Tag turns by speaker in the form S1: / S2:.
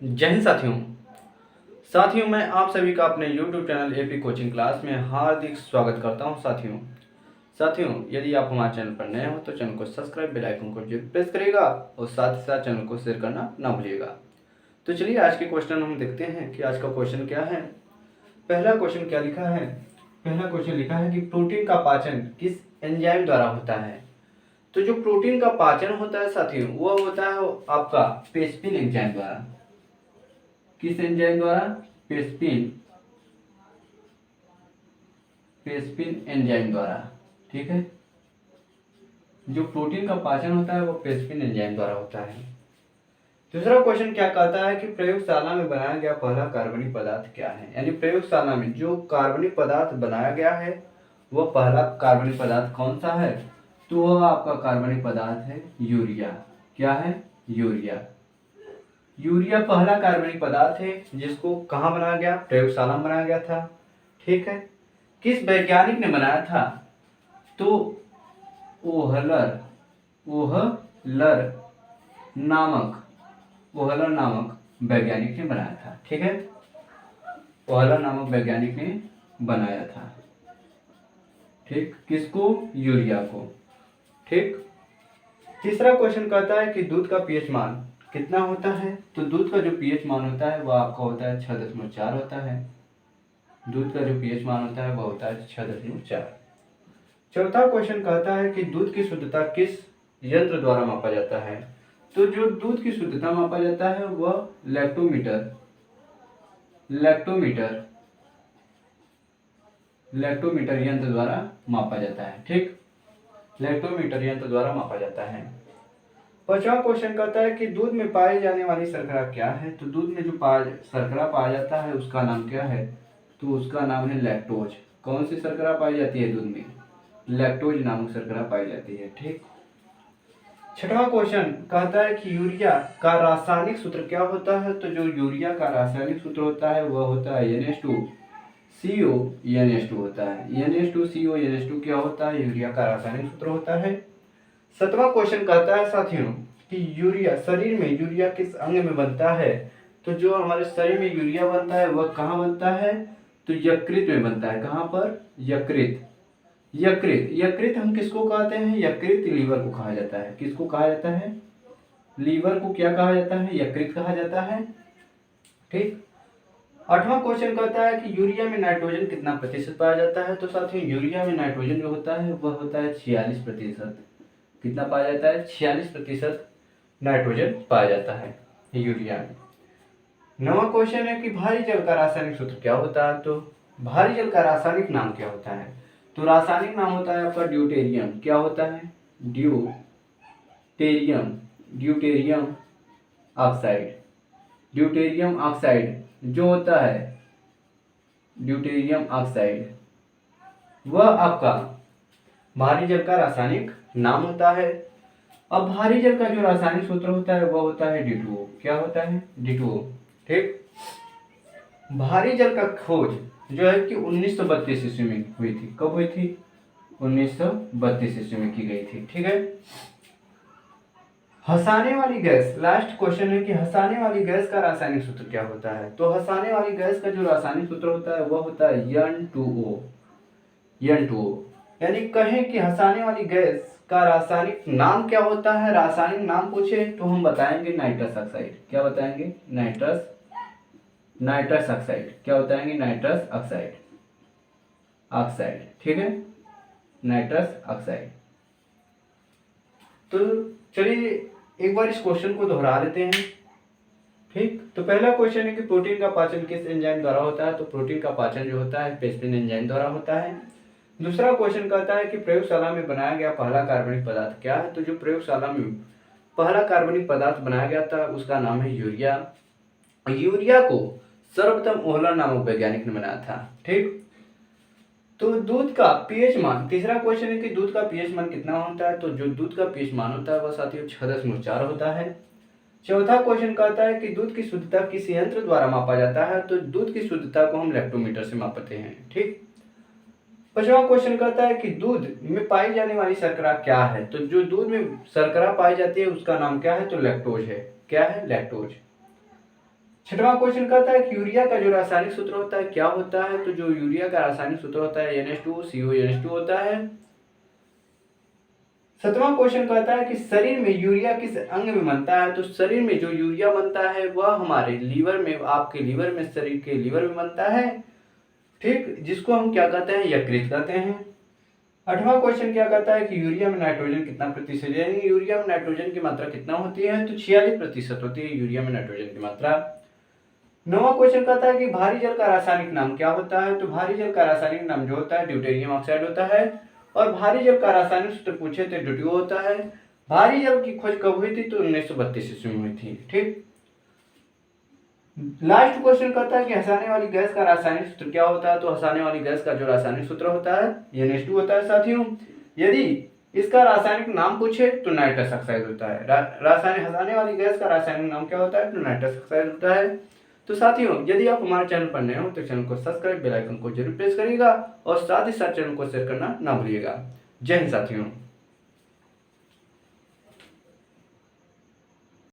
S1: जय हिंद साथियों मैं आप सभी का अपने YouTube channel AP coaching class में हार्दिक स्वागत करता हूं। साथियों यदि आप हमारे चैनल पर नए हो तो चैनल को सब्सक्राइब, बेल आइकन को जरूर प्रेस करिएगा और साथ ही साथ चैनल को शेयर करना ना भूलिएगा। तो चलिए आज के क्वेश्चन हम देखते हैं कि आज का क्वेश्चन क्या है। पहला क्वेश्चन क्या लिखा है? पहला क्वेश्चन लिखा है कि प्रोटीन का पाचन किस एंजाइम द्वारा होता है। तो जो प्रोटीन का पाचन होता है साथियों, वह होता है आपका पेस्पिन एंजाइम द्वारा। किस एंजाइम द्वारा? पेस्पिन एंजाइम द्वारा। ठीक है, जो प्रोटीन का पाचन होता है वो पेस्पिन एंजाइम द्वारा होता है। दूसरा क्वेश्चन क्या कहता है कि प्रयोगशाला में बनाया गया पहला कार्बनिक पदार्थ क्या है। यानी प्रयोगशाला में जो कार्बनिक पदार्थ बनाया गया है वह पहला कार्बनिक पदार्थ कौन सा है? तो वह आपका कार्बनिक पदार्थ है यूरिया। क्या है? यूरिया। यूरिया पहला कार्बनिक पदार्थ है जिसको कहाँ बनाया गया? प्रयोगशाला में बनाया गया था। ठीक है, किस वैज्ञानिक ने बनाया था? तो ओहलर नामक वैज्ञानिक ने बनाया था। ठीक है, ओहलर नामक वैज्ञानिक ने बनाया था। ठीक, किसको? यूरिया को। ठीक, तीसरा क्वेश्चन कहता है कि दूध का पीएच मान कितना होता है। तो दूध का जो पीएच मान होता है वह आपका होता है 6.4 होता है। दूध का जो पीएच मान होता है वह होता है 6.4। चौथा क्वेश्चन कहता है कि दूध की शुद्धता किस यंत्र द्वारा मापा जाता है। तो जो दूध की शुद्धता मापा जाता है वह लैक्टोमीटर यंत्र द्वारा मापा जाता है। ठीक, लैक्टोमीटर यंत्र द्वारा मापा जाता है। पांचवा क्वेश्चन कहता है कि दूध में पाई जाने वाली शर्करा क्या है। तो दूध में जो शर्करा पाया जाता है उसका नाम क्या है? तो उसका नाम है लैक्टोज। कौन सी शर्करा पाई जाती है दूध में? लैक्टोज नामक शर्करा पाई जाती है। ठीक, छठवां क्वेश्चन कहता है कि यूरिया का रासायनिक सूत्र क्या होता है। तो जो यूरिया का रासायनिक सूत्र होता है वह होता है NH2CO होता है। NH2CO क्या होता है? यूरिया का रासायनिक सूत्र होता है। सातवां क्वेश्चन कहता है साथियों कि यूरिया शरीर में यूरिया किस अंग में बनता है। तो जो हमारे शरीर में यूरिया बनता है वह कहाँ बनता है? तो यकृत में बनता है। कहाँ पर? यकृत हम किसको कहते हैं? यकृत लीवर को कहा जाता है। किसको कहा जाता है? लीवर को क्या कहा जाता है? यकृत कहा जाता है। ठीक, आठवां क्वेश्चन कहता है कि यूरिया में नाइट्रोजन कितना प्रतिशत पाया जाता है। तो साथियों यूरिया में नाइट्रोजन जो होता है वह होता है 46%। कितना पाया जाता है? 46% नाइट्रोजन पाया जाता है यूरिया में। नवा क्वेश्चन है कि भारी जल का रासायनिक सूत्र क्या होता है। तो भारी जल का रासायनिक नाम क्या होता है? तो रासायनिक नाम होता है आपका ड्यूटेरियम। क्या होता है? ड्यूटेरियम ऑक्साइड जो होता है ड्यूटेरियम ऑक्साइड वह आपका भारी जल का रासायनिक नाम होता है। अब भारी जल का जो रासायनिक सूत्र होता है वह होता है D2O। क्या होता है? D2O। ठीक, भारी जल का खोज जो है कि 1932 ईस्वी में हुई थी। कब हुई थी? 1932 ईस्वी में की गई थी। ठीक है, हंसाने वाली गैस, लास्ट क्वेश्चन है कि हंसाने वाली गैस का रासायनिक सूत्र क्या होता है। तो हंसाने वाली गैस का जो रासायनिक सूत्र होता है वह होता है N2O। यानी कहें कि हंसाने वाली गैस का रासायनिक नाम क्या होता है। रासायनिक नाम पूछे तो हम बताएंगे नाइट्रस ऑक्साइड। क्या बताएंगे? Nitrous oxide. क्या बताएंगे? Nitrous oxide. ठीक है, नाइट्रस ऑक्साइड। तो चलिए एक बार इस क्वेश्चन को दोहरा लेते हैं। ठीक, तो पहला क्वेश्चन है कि प्रोटीन का पाचन किस एंजाइम द्वारा होता है। तो प्रोटीन का पाचन जो होता है पेस्पिन एंजाइम द्वारा होता है। दूसरा क्वेश्चन कहता है कि प्रयोगशाला में बनाया गया पहला कार्बनिक पदार्थ क्या है। तो जो प्रयोगशाला में पहला कार्बनिक पदार्थ बनाया गया था उसका नाम है यूरिया। यूरिया को सर्वप्रथम ओहलर नामक वैज्ञानिक ने बनाया था। ठीक, तो दूध का पीएच मान, तीसरा क्वेश्चन है कि दूध का पीएच मान कितना होता है। तो जो दूध का पीएच मान होता है वह साथियों 6.4 होता है। चौथा क्वेश्चन कहता है कि दूध की शुद्धता किस यंत्र द्वारा मापा जाता है। तो दूध की शुद्धता को हम लैक्टोमीटर से मापते हैं। ठीक, पांचवा क्वेश्चन कहता है कि दूध में पाई जाने वाली शर्करा क्या है। तो जो दूध में शर्करा पाई जाती है उसका नाम क्या है। तो लैक्टोज है। क्या है? लैक्टोज। छठवां क्वेश्चन कहता है कि यूरिया का जो रासायनिक सूत्र होता है क्या होता है। तो जो यूरिया का रासायनिक सूत्र होता है NH2CONH2 होता है। सातवां क्वेश्चन कहता है कि शरीर में यूरिया किस अंग में बनता है। तो शरीर में जो यूरिया बनता है वह हमारे लीवर में, आपके लीवर में, शरीर के लीवर में बनता है, ठीक, जिसको हम क्या कहते हैं, यकृत कहते हैं। आठवां क्वेश्चन क्या कहता है कि यूरिया में नाइट्रोजन कितना प्रतिशत, यानी यूरिया में नाइट्रोजन की मात्रा कितना होती है। तो 46% होती है यूरिया में नाइट्रोजन की मात्रा। नौवां क्वेश्चन कहता है कि भारी जल का रासायनिक नाम क्या होता है। तो भारी जल का रासायनिक नाम जो होता है ड्यूटेरियम ऑक्साइड होता है। और भारी जल का रासायनिक सूत्र पूछे तो ड्यूटियो होता है। भारी जल की खोज कब हुई थी। तो 1932 ईस्वी में हुई थी, ठीक। लास्ट क्वेश्चन कहता है कि हंसाने वाली गैस का रासायनिक सूत्र क्या होता है। तो हंसाने वाली गैस का जो रासायनिक सूत्र होता है NH2 होता है साथियों। यदि इसका रासायनिक नाम पूछे तो नाइट्रस ऑक्साइड होता है। रासायनिक हंसाने वाली गैस का रासायनिक नाम क्या होता है। तो नाइट्रस ऑक्साइड होता है। तो साथियों, यदि आप हमारे चैनल पर नए हो तो चैनल को सब्सक्राइब, बेल आइकन को जरूर प्रेस करिएगा और साथ ही साथ चैनल को शेयर करना ना भूलिएगा। जय हिंद साथियों।